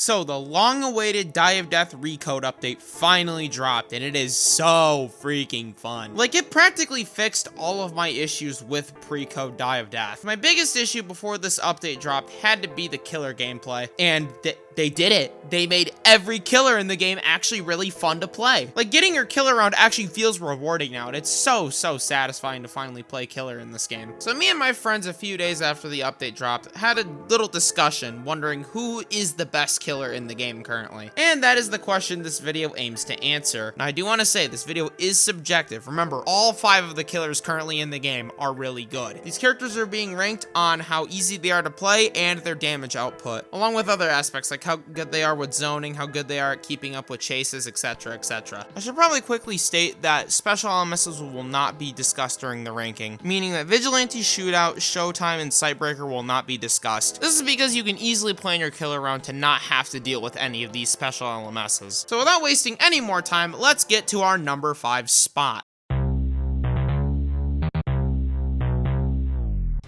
So the long-awaited Die of Death Recode update finally dropped, and it is so freaking fun. Like, it practically fixed all of my issues with pre-code Die of Death. My biggest issue before this update dropped had to be the killer gameplay, and they did it. They made every killer in the game actually really fun to play. Like, getting your killer around actually feels rewarding now, and it's so satisfying to finally play killer in this game. So me and my friends, a few days after the update dropped, had a little discussion wondering who is the best killer in the game currently. And that is the question this video aims to answer. Now, I do want to say this video is subjective. Remember, all 5 of the killers currently in the game are really good. These characters are being ranked on how easy they are to play and their damage output, along with other aspects like how good they are with zoning, how good they are at keeping up with chases, etc, etc. I should probably quickly state that special LMSs will not be discussed during the ranking, meaning that Vigilante, Shootout, Showtime, and Sightbreaker will not be discussed. This is because you can easily plan your killer around to not have to deal with any of these special LMSs. So without wasting any more time, let's get to our number 5 spot.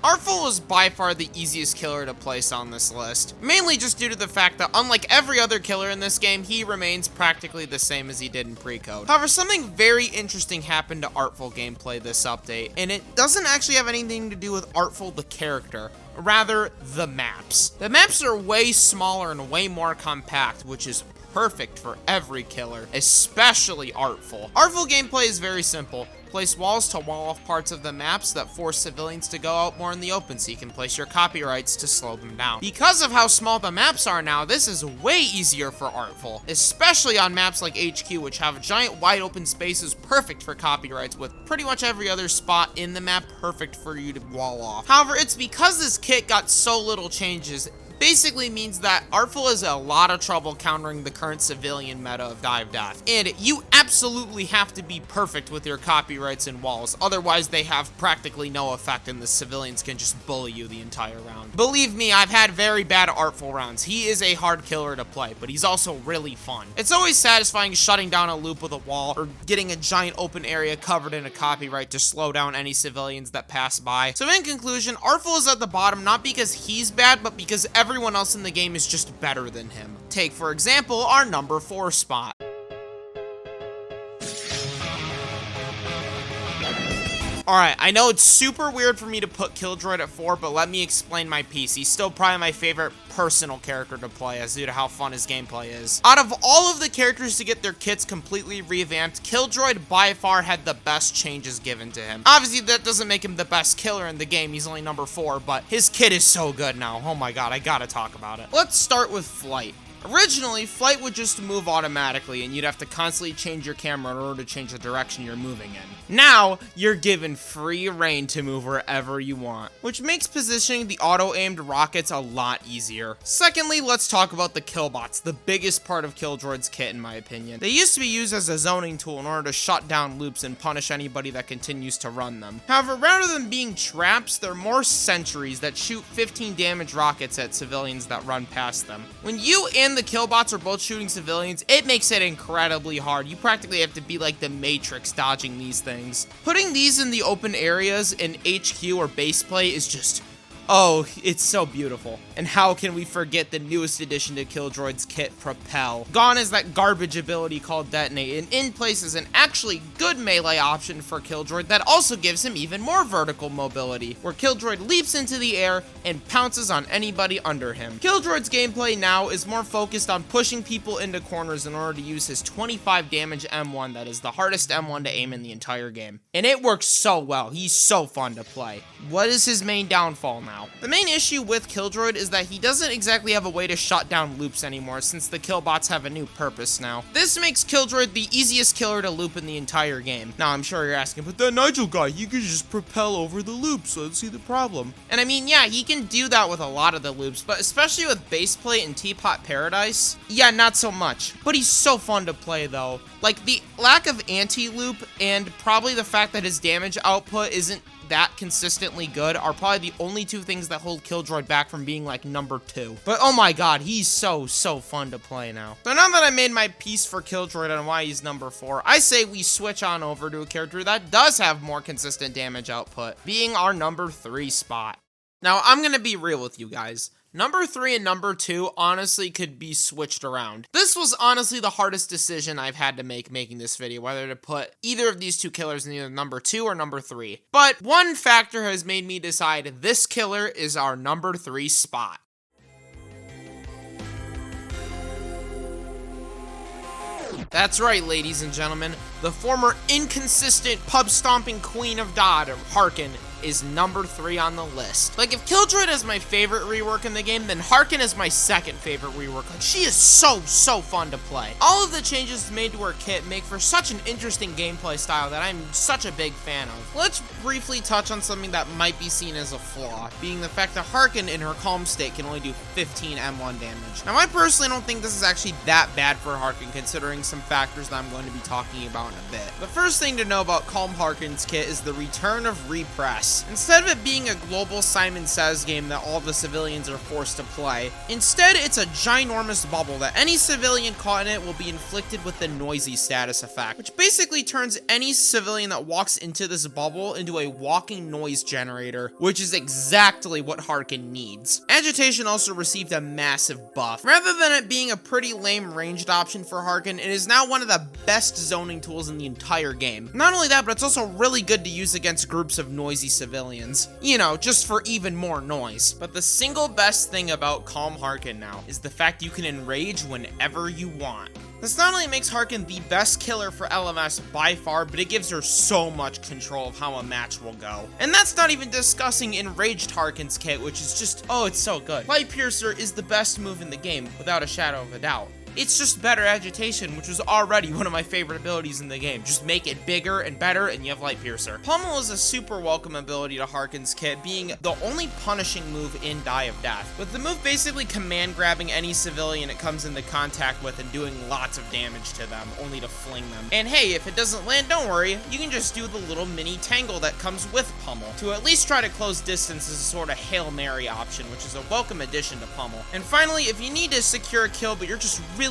Artful is by far the easiest killer to place on this list, mainly just due to the fact that unlike every other killer in this game, he remains practically the same as he did in pre-code. However, something very interesting happened to Artful gameplay this update, and it doesn't actually have anything to do with Artful the character. Rather, the maps. The maps are way smaller and way more compact, which is perfect for every killer, especially Artful. Artful gameplay is very simple. Place walls to wall off parts of the maps that force civilians to go out more in the open, so you can place your copyrights to slow them down. Because of how small the maps are now, this is way easier for Artful, especially on maps like HQ, which have giant wide open spaces perfect for copyrights, with pretty much every other spot in the map perfect for you to wall off. However, it's because this kit got so little changes, basically means that Artful has a lot of trouble countering the current civilian meta of Die of Death. And you absolutely have to be perfect with your copyrights and walls, otherwise they have practically no effect and the civilians can just bully you the entire round. Believe me, I've had very bad Artful rounds. He is a hard killer to play, but he's also really fun. It's always satisfying shutting down a loop with a wall or getting a giant open area covered in a copyright to slow down any civilians that pass by. So in conclusion, Artful is at the bottom not because he's bad, but because everyone else in the game is just better than him. Take, for example, our number 4 spot. Alright, I know it's super weird for me to put Killjoy at 4, but let me explain my piece. He's still probably my favorite personal character to play as due to how fun his gameplay is. Out of all of the characters to get their kits completely revamped, Killjoy by far had the best changes given to him. Obviously, that doesn't make him the best killer in the game. He's only number 4, but his kit is so good now. Oh my god, I gotta talk about it. Let's start with Flight. Originally, Flight would just move automatically, and you'd have to constantly change your camera in order to change the direction you're moving in. Now, you're given free reign to move wherever you want, which makes positioning the auto-aimed rockets a lot easier. Secondly, let's talk about the killbots, the biggest part of Killdroid's kit in my opinion. They used to be used as a zoning tool in order to shut down loops and punish anybody that continues to run them. However, rather than being traps, they're more sentries that shoot 15 damage rockets at civilians that run past them. When you and the killbots are both shooting civilians, it makes it incredibly hard. You practically have to be like the Matrix dodging these things. Putting these in the open areas in HQ or base play is just, oh, it's so beautiful. And how can we forget the newest addition to Killdroid's kit, Propel? Gone is that garbage ability called Detonate, and in place is an actually good melee option for Killdroid that also gives him even more vertical mobility, where Killdroid leaps into the air and pounces on anybody under him. Killdroid's gameplay now is more focused on pushing people into corners in order to use his 25 damage M1 that is the hardest M1 to aim in the entire game. And it works so well. He's so fun to play. What is his main downfall now? The main issue with Killdroid is that he doesn't exactly have a way to shut down loops anymore since the killbots have a new purpose now. This makes Killdroid the easiest killer to loop in the entire game. Now, I'm sure you're asking, but that Nigel guy, you could just propel over the loops, so let's see the problem. And I mean, yeah, he can do that with a lot of the loops, but especially with Baseplate and Teapot Paradise, yeah, not so much. But he's so fun to play though. Like, the lack of anti-loop and probably the fact that his damage output isn't that consistently good are probably the only 2 things that hold Killdroid back from being like number 2. But oh my god, he's so fun to play now. So now that I made my piece for Killdroid on why he's number 4, I say we switch on over to a character that does have more consistent damage output, being our number 3 spot. Now, I'm gonna be real with you guys. Number 3 and number 2 honestly could be switched around. This was honestly the hardest decision I've had to make making this video, whether to put either of these two killers in either number 2 or number 3. But one factor has made me decide this killer is our number 3 spot. That's right, ladies and gentlemen, the former inconsistent pub-stomping queen of Dodd, Harkin, is number 3 on the list. Like, if Killjoy is my favorite rework in the game, then Harkin is my second favorite rework. Like, she is so fun to play. All of the changes made to her kit make for such an interesting gameplay style that I'm such a big fan of. Let's briefly touch on something that might be seen as a flaw, being the fact that Harkin in her calm state can only do 15 M1 damage. Now, I personally don't think this is actually that bad for Harkin, considering some factors that I'm going to be talking about in a bit. The first thing to know about Calm Harkin's kit is the return of Repress. Instead of it being a global Simon Says game that all the civilians are forced to play, instead it's a ginormous bubble that any civilian caught in it will be inflicted with the noisy status effect, which basically turns any civilian that walks into this bubble into a walking noise generator, which is exactly what Harkin needs. Agitation also received a massive buff. Rather than it being a pretty lame ranged option for Harkin, it is now one of the best zoning tools in the entire game. Not only that, but it's also really good to use against groups of noisy civilians. You know, just for even more noise. But the single best thing about Calm Harkin now is the fact you can enrage whenever you want. This not only makes Harkin the best killer for LMS by far, but it gives her so much control of how a match will go. And that's not even discussing Enraged Harkin's kit, which is just, oh, it's so good. Light Piercer is the best move in the game, without a shadow of a doubt. It's just better agitation, which was already one of my favorite abilities in the game. Just make it bigger and better, and you have Light Piercer. Pummel is a super welcome ability to Harkin's kit, being the only punishing move in Die of Death, with the move basically command grabbing any civilian it comes into contact with and doing lots of damage to them, only to fling them. And hey, if it doesn't land, don't worry, you can just do the little mini tangle that comes with Pummel, to at least try to close distance as a sort of Hail Mary option, which is a welcome addition to Pummel. And finally, if you need to secure a kill, but you're just really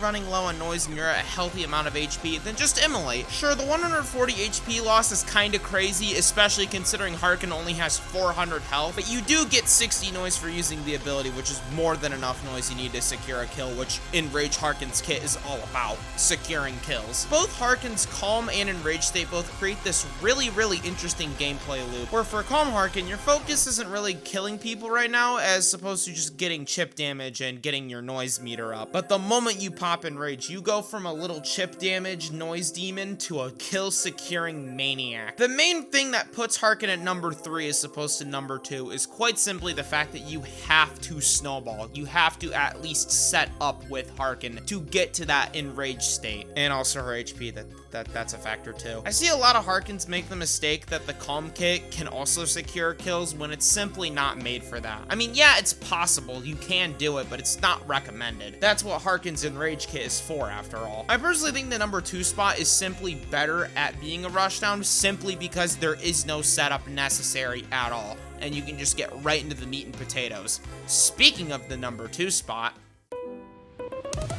running low on noise and you're at a healthy amount of HP, then just Immolate. Sure, the 140 HP loss is kinda crazy, especially considering Harkin only has 400 health, but you do get 60 noise for using the ability, which is more than enough noise you need to secure a kill, which Enrage Harkin's kit is all about, securing kills. Both Harkin's Calm and Enrage state both create this really interesting gameplay loop, where for Calm Harkin, your focus isn't really killing people right now, as opposed to just getting chip damage and getting your noise meter up. But the moment you pop Enrage, you go from a little chip damage noise demon to a kill securing maniac. The main thing that puts Harkin at number 3 as opposed to number 2 is quite simply the fact that you have to snowball. You have to at least set up with Harkin to get to that enraged state. And also her HP, that's a factor too. I see a lot of Harkins make the mistake that the Calm kit can also secure kills when it's simply not made for that. I mean, yeah, it's possible, you can do it, but it's not recommended. That's what Harkin's Enrage kit is for, after all. I personally think the number 2 spot is simply better at being a rushdown, simply because there is no setup necessary at all, and you can just get right into the meat and potatoes. Speaking of the number 2 spot,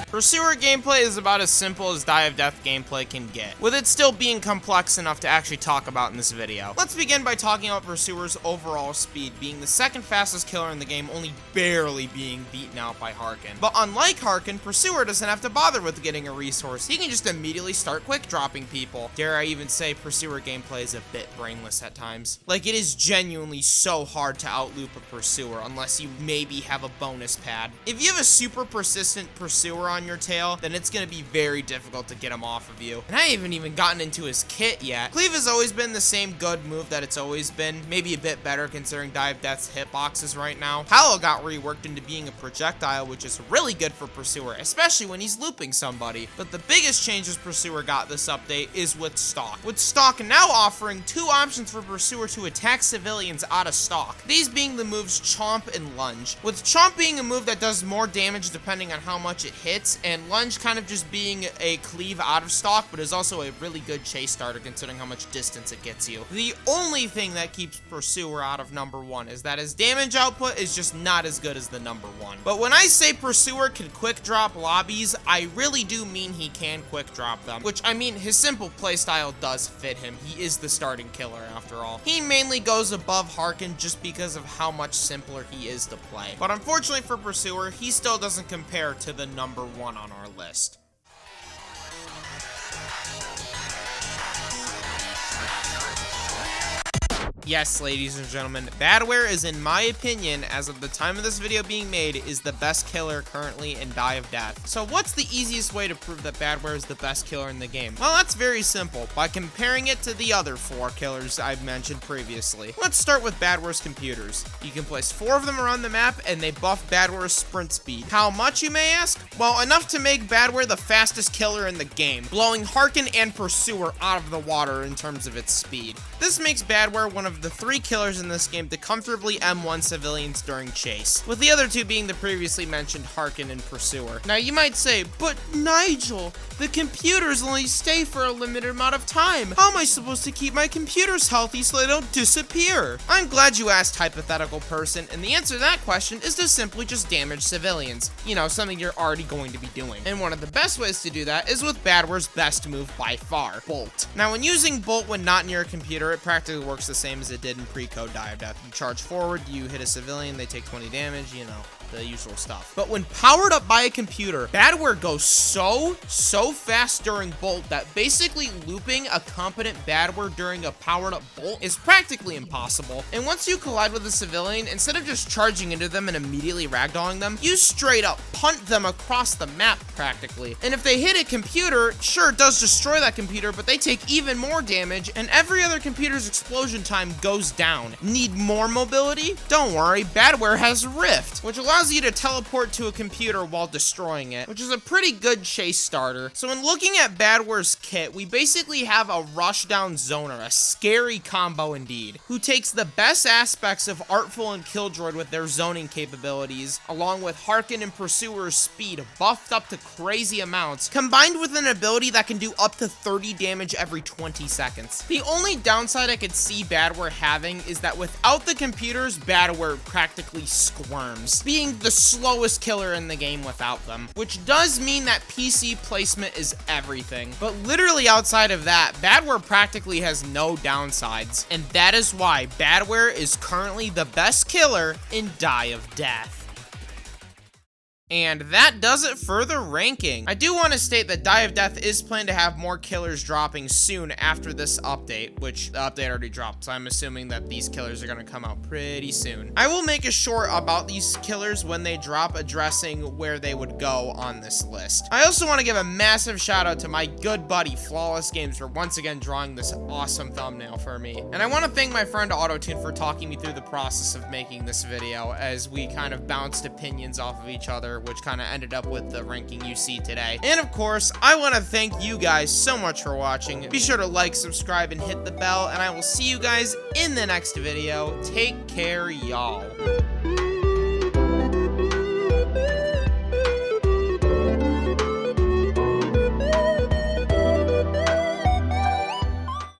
Pursuer gameplay is about as simple as Die of Death gameplay can get, with it still being complex enough to actually talk about in this video. Let's begin by talking about Pursuer's overall speed, being the second fastest killer in the game, only barely being beaten out by Harkin. But unlike Harkin, Pursuer doesn't have to bother with getting a resource. He can just immediately start quick dropping people. Dare I even say Pursuer gameplay is a bit brainless at times. Like, it is genuinely so hard to outloop a Pursuer unless you maybe have a bonus pad. If you have a super persistent Pursuer on your tail, then it's gonna be very difficult to get him off of you. And I haven't even gotten into his kit yet. Cleave has always been the same good move that it's always been, maybe a bit better considering Die of Death's hitboxes right now. Hallow got reworked into being a projectile, which is really good for Pursuer, especially when he's looping somebody. But the biggest changes Pursuer got this update is with Stalk. With Stalk now offering 2 options for Pursuer to attack civilians out of Stalk, these being the moves Chomp and Lunge. With Chomp being a move that does more damage depending on how much it hits, chase, and lunge kind of just being a cleave out of stock, but is also a really good chase starter considering how much distance it gets you. The only thing that keeps Pursuer out of number 1 is that his damage output is just not as good as the number 1. But when I say Pursuer can quick drop lobbies, I really do mean he can quick drop them, which I mean his simple playstyle does fit him. He is the starting killer after all. He mainly goes above Harkin just because of how much simpler he is to play. But unfortunately for Pursuer, he still doesn't compare to the number 1 on our list. Yes, ladies and gentlemen, Badware is, in my opinion, as of the time of this video being made, is the best killer currently in Die of Death. So what's the easiest way to prove that Badware is the best killer in the game? Well, that's very simple, by comparing it to the other 4 killers I've mentioned previously. Let's start with Badware's computers. You can place 4 of them around the map, and they buff Badware's sprint speed. How much, you may ask? Well, enough to make Badware the fastest killer in the game, blowing Harkin and Pursuer out of the water in terms of its speed. This makes Badware one of the 3 killers in this game to comfortably M1 civilians during chase, with the other 2 being the previously mentioned Harkin and Pursuer. Now you might say, but Nigel, the computers only stay for a limited amount of time. How am I supposed to keep my computers healthy so they don't disappear? I'm glad you asked, hypothetical person, and the answer to that question is to simply just damage civilians. You know, something you're already going to be doing. And one of the best ways to do that is with Badware's best move by far, Bolt. Now when using Bolt when not near a computer, it practically works the same as it did in pre-code Die of Death. You charge forward, you hit a civilian, they take 20 damage, you know, the usual stuff. But when powered up by a computer, Badware goes so fast during Bolt that basically looping a competent Badware during a powered up Bolt is practically impossible. And once you collide with a civilian, instead of just charging into them and immediately ragdolling them, you straight up punt them across the map practically. And if they hit a computer, sure, it does destroy that computer, but they take even more damage, and every other computer's explosion time goes down. Need more mobility? Don't worry, Badware has Rift, which allows you to teleport to a computer while destroying it, which is a pretty good chase starter. So when looking at Badware's kit, we basically have a rushdown zoner, a scary combo indeed, who takes the best aspects of Artful and Killjoy with their zoning capabilities, along with Harkin and Pursuer's speed buffed up to crazy amounts, combined with an ability that can do up to 30 damage every 20 seconds. The only downside I could see Badware having is that without the computers, Badware practically squirms, being the slowest killer in the game without them, which does mean that PC placement is everything. But literally outside of that, Badware practically has no downsides, and that is why Badware is currently the best killer in Die of Death. And that does it for the ranking. I do want to state that Die of Death is planned to have more killers dropping soon after this update, which the update already dropped, so I'm assuming that these killers are going to come out pretty soon. I will make a short about these killers when they drop, addressing where they would go on this list. I also want to give a massive shout out to my good buddy Flawless Games for once again drawing this awesome thumbnail for me. And I want to thank my friend Autotune for talking me through the process of making this video, as we kind of bounced opinions off of each other, which kind of ended up with the ranking you see today. And of course, I want to thank you guys so much for watching. Be sure to like, subscribe, and hit the bell, and I will see you guys in the next video. Take care, y'all.